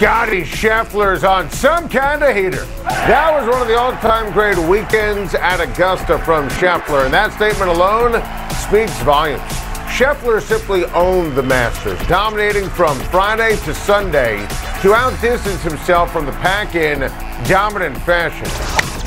Scottie Scheffler's on some kind of heater. That was one of the all-time great weekends at Augusta from Scheffler, and that statement alone speaks volumes. Scheffler simply owned the Masters, dominating from Friday to Sunday to outdistance himself from the pack in dominant fashion.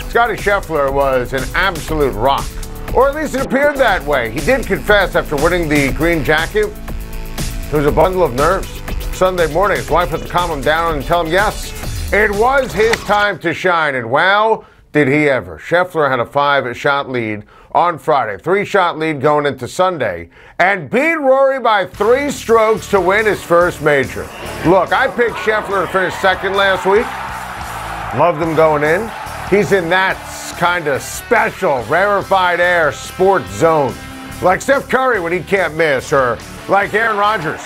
Scottie Scheffler was an absolute rock, or at least it appeared that way. He did confess after winning the green jacket it was a bundle of nerves. Sunday morning, his wife had to calm him down and tell him, yes, it was his time to shine. And wow, did he ever. Scheffler had a 5-shot lead on Friday, 3-shot lead going into Sunday, and beat Rory by 3 strokes to win his first major. Look, I picked Scheffler to finish second last week. Loved him going in. He's in that kind of special, rarefied air sports zone. Like Steph Curry when he can't miss, or like Aaron Rodgers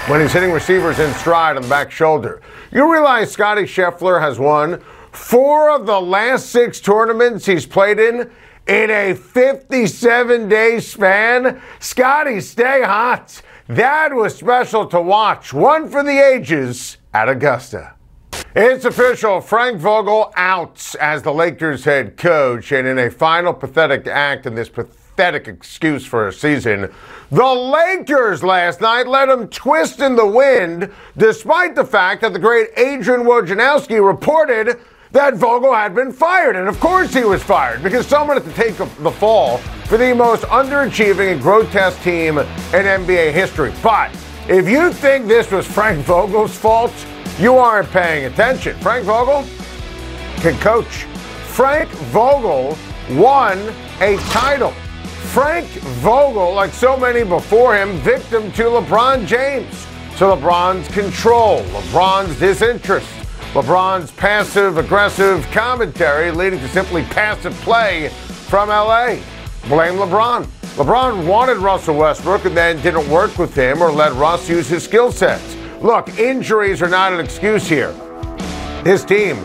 when he's hitting receivers in stride on the back shoulder. You realize Scottie Scheffler has won 4 of the last 6 tournaments he's played in a 57-day span? Scottie, stay hot. That was special to watch. One for the ages at Augusta. It's official. Frank Vogel out as the Lakers head coach, and in a final pathetic act in this pathetic excuse for a season, the Lakers last night let him twist in the wind, despite the fact that the great Adrian Wojnarowski reported that Vogel had been fired. And of course he was fired, because someone had to take the fall for the most underachieving and grotesque team in NBA history. But if you think this was Frank Vogel's fault, you aren't paying attention. Frank Vogel can coach. Frank Vogel won a title. Frank Vogel, like so many before him, victim to LeBron James. To LeBron's control, LeBron's disinterest, LeBron's passive-aggressive commentary leading to simply passive play from LA. Blame LeBron. LeBron wanted Russell Westbrook and then didn't work with him or let Russ use his skill sets. Look, injuries are not an excuse here. His team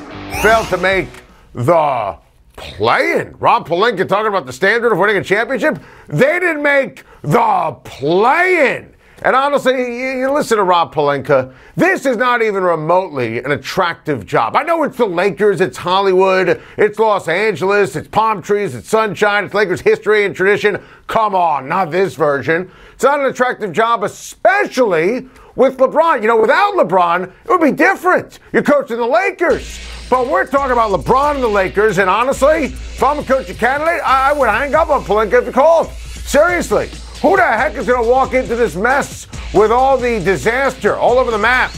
failed to make the play-in. Rob Pelinka talking about the standard of winning a championship. They didn't make the play-in. And honestly, you listen to Rob Pelinka, this is not even remotely an attractive job. I know it's the Lakers, it's Hollywood, it's Los Angeles, it's palm trees, it's sunshine, it's Lakers history and tradition. Come on, not this version. It's not an attractive job, especially with LeBron. You know, without LeBron, it would be different. You're coaching the Lakers. But we're talking about LeBron and the Lakers, and honestly, if I'm a coaching candidate, I would hang up on Pelinka if he called. Seriously, who the heck is going to walk into this mess with all the disaster all over the map?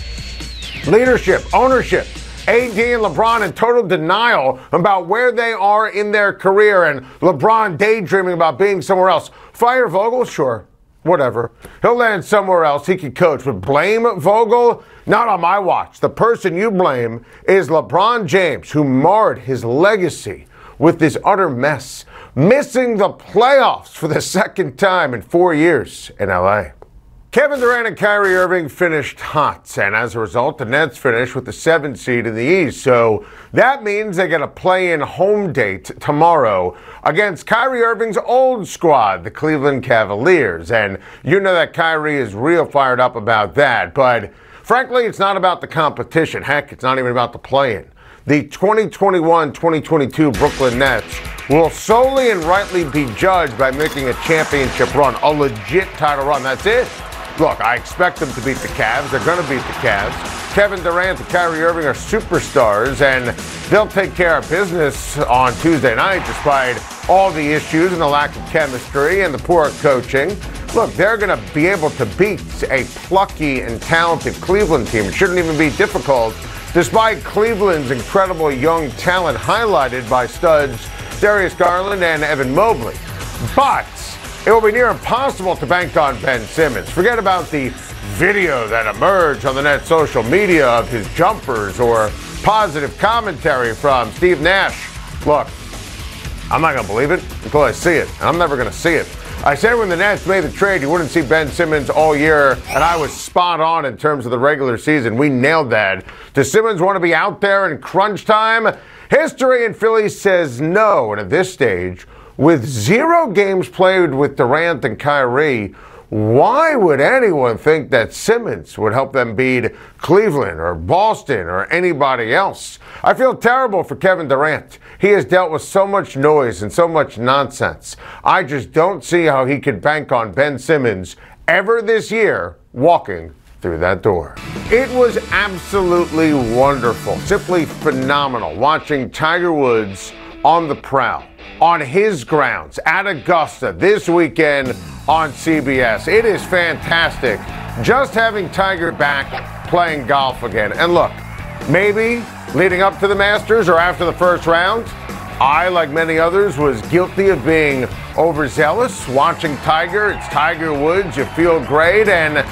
Leadership, ownership, AD and LeBron in total denial about where they are in their career, and LeBron daydreaming about being somewhere else. Fire Vogel? Sure. Whatever. He'll land somewhere else. He can coach. But blame Vogel? Not on my watch. The person you blame is LeBron James, who marred his legacy with this utter mess, missing the playoffs for the second time in 4 years in LA. Kevin Durant and Kyrie Irving finished hot, and as a result, the Nets finished with the 7th seed in the East. So that means they get a play-in home date tomorrow against Kyrie Irving's old squad, the Cleveland Cavaliers. And you know that Kyrie is real fired up about that. But frankly, it's not about the competition. Heck, it's not even about the play-in. The 2021-2022 Brooklyn Nets will solely and rightly be judged by making a championship run, a legit title run. That's it. Look, I expect them to beat the Cavs. They're going to beat the Cavs. Kevin Durant and Kyrie Irving are superstars, and they'll take care of business on Tuesday night despite all the issues and the lack of chemistry and the poor coaching. Look, they're going to be able to beat a plucky and talented Cleveland team. It shouldn't even be difficult, despite Cleveland's incredible young talent highlighted by studs Darius Garland and Evan Mobley. But it will be near impossible to bank on Ben Simmons. Forget about the video that emerged on the Nets social media of his jumpers or positive commentary from Steve Nash. Look, I'm not going to believe it until I see it, and I'm never going to see it. I said when the Nets made the trade, you wouldn't see Ben Simmons all year, and I was spot on in terms of the regular season. We nailed that. Does Simmons want to be out there in crunch time? History in Philly says no, and at this stage, with 0 games played with Durant and Kyrie, why would anyone think that Simmons would help them beat Cleveland or Boston or anybody else? I feel terrible for Kevin Durant. He has dealt with so much noise and so much nonsense. I just don't see how he could bank on Ben Simmons ever this year walking through that door. It was absolutely wonderful, simply phenomenal, watching Tiger Woods on the prowl, on his grounds at Augusta this weekend on CBS. It is fantastic just having Tiger back playing golf again. And look, maybe leading up to the Masters or after the first round, I, like many others, was guilty of being overzealous. Watching Tiger, it's Tiger Woods, you feel great. And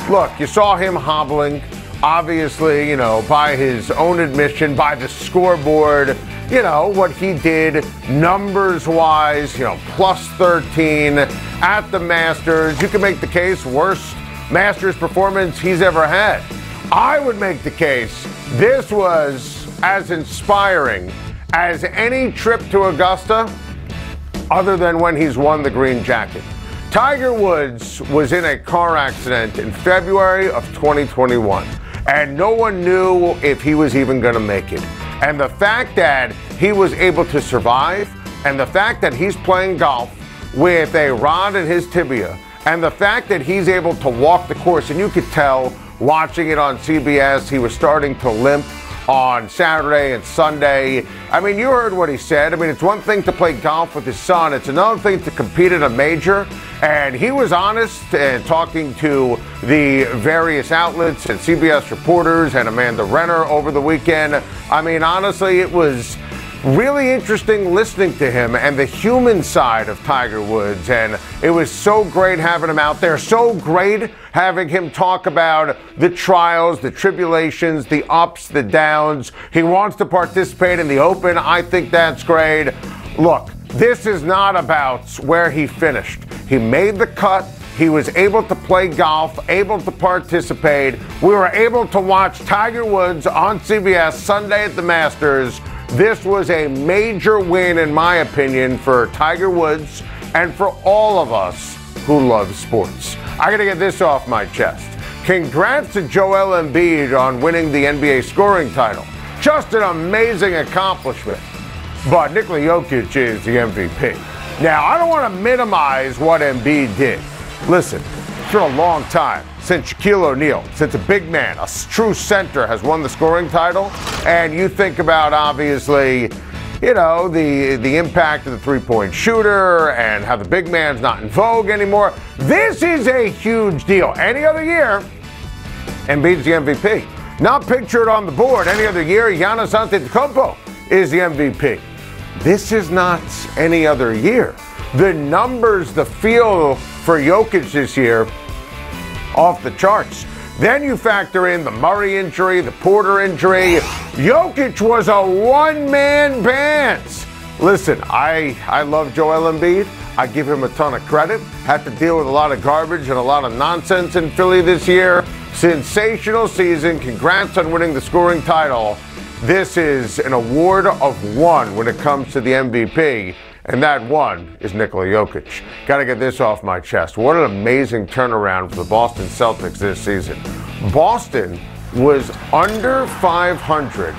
look, you saw him hobbling, obviously, by his own admission, by the scoreboard, what he did numbers-wise, plus 13 at the Masters. You can make the case worst Masters performance he's ever had. I would make the case this was as inspiring as any trip to Augusta other than when he's won the green jacket. Tiger Woods was in a car accident in February of 2021, and no one knew if he was even going to make it. And the fact that he was able to survive, and the fact that he's playing golf with a rod in his tibia, and the fact that he's able to walk the course, and you could tell watching it on CBS, he was starting to limp on Saturday and Sunday. I mean, you heard what he said. I mean, it's one thing to play golf with his son. It's another thing to compete in a major. And he was honest and talking to the various outlets and CBS reporters and Amanda Renner over the weekend. I mean, honestly, it was really interesting listening to him and the human side of Tiger Woods. And it was so great having him out there. So great having him talk about the trials, the tribulations, the ups, the downs. He wants to participate in the Open. I think that's great. Look, this is not about where he finished. He made the cut. He was able to play golf, able to participate. We were able to watch Tiger Woods on CBS Sunday at the Masters. This was a major win, in my opinion, for Tiger Woods and for all of us who love sports. I got to get this off my chest. Congrats to Joel Embiid on winning the NBA scoring title. Just an amazing accomplishment. But Nikola Jokic is the MVP. Now, I don't want to minimize what Embiid did. Listen, it's been a long time since Shaquille O'Neal, since a big man, a true center, has won the scoring title. And you think about, obviously, the impact of the three-point shooter and how the big man's not in vogue anymore. This is a huge deal. Any other year, Embiid's the MVP. Not pictured on the board any other year, Giannis Antetokounmpo is the MVP. This is not any other year. The numbers, the feel for Jokic this year, off the charts. Then you factor in the Murray injury, the Porter injury. Jokic was a one-man band. Listen, I love Joel Embiid. I give him a ton of credit. Had to deal with a lot of garbage and a lot of nonsense in Philly this year. Sensational season. Congrats on winning the scoring title. This is an award of one when it comes to the MVP. And that one is Nikola Jokic. Got to get this off my chest. What an amazing turnaround for the Boston Celtics this season. Boston was under 500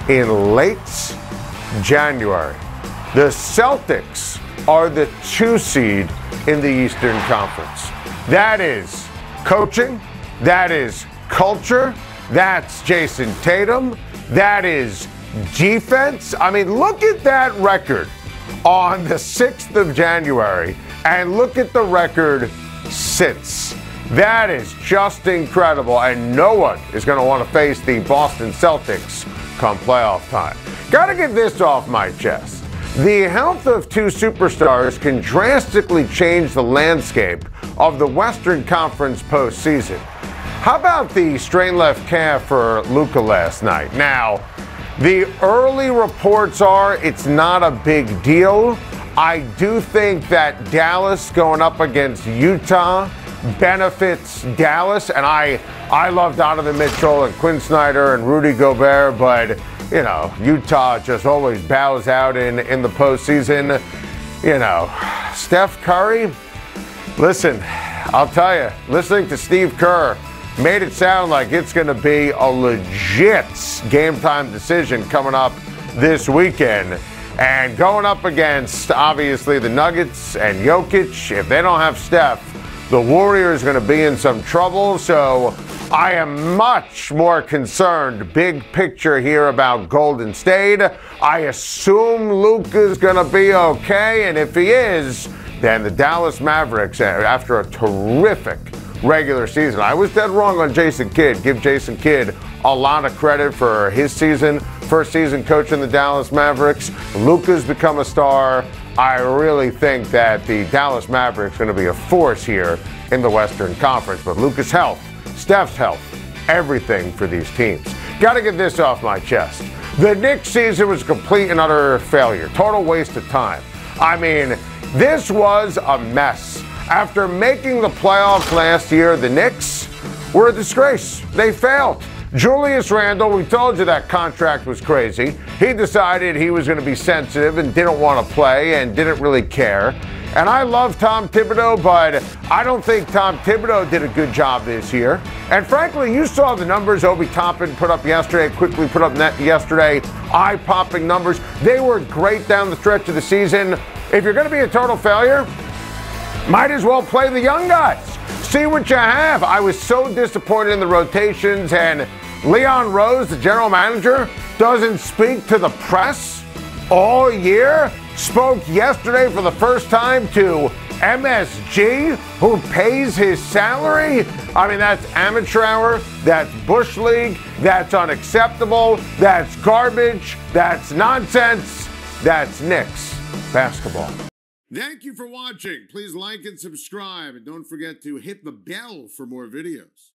in late January. The Celtics are the 2 seed in the Eastern Conference. That is coaching. That is culture. That's Jason Tatum. That is defense. I mean, look at that record on the 6th of January, and look at the record since. That is just incredible, and no one is going to want to face the Boston Celtics come playoff time. Got to get this off my chest. The health of 2 superstars can drastically change the landscape of the Western Conference postseason. How about the strained left calf for Luka last night? Now, the early reports are it's not a big deal. I do think that Dallas going up against Utah benefits Dallas, and I love Donovan Mitchell and Quinn Snyder and Rudy Gobert, but Utah just always bows out in the postseason. Steph Curry, listen, I'll tell you, listening to Steve Kerr made it sound like it's going to be a legit game time decision coming up this weekend. And going up against, obviously, the Nuggets and Jokic, if they don't have Steph, the Warriors are going to be in some trouble. So I am much more concerned, big picture here, about Golden State. I assume Luka's going to be okay. And if he is, then the Dallas Mavericks, after a terrific regular season. I was dead wrong on Jason Kidd. Give Jason Kidd a lot of credit for his season. First season coaching the Dallas Mavericks. Luka's become a star. I really think that the Dallas Mavericks are going to be a force here in the Western Conference. But Luka's health, Steph's health, everything for these teams. Got to get this off my chest. The Knicks season was a complete and utter failure. Total waste of time. I mean, this was a mess. After making the playoffs last year, the Knicks were a disgrace. They failed. Julius Randle, we told you that contract was crazy. He decided he was going to be sensitive and didn't want to play and didn't really care. And I love Tom Thibodeau, but I don't think Tom Thibodeau did a good job this year. And frankly, you saw the numbers Obi Toppin put up yesterday, quickly put up yesterday, eye-popping numbers. They were great down the stretch of the season. If you're going to be a total failure, might as well play the young guys. See what you have. I was so disappointed in the rotations, and Leon Rose, the general manager, doesn't speak to the press all year. Spoke yesterday for the first time to MSG, who pays his salary. I mean, that's amateur hour, that's Bush League, that's unacceptable, that's garbage, that's nonsense, that's Knicks basketball. Thank you for watching. Please like and subscribe, and don't forget to hit the bell for more videos.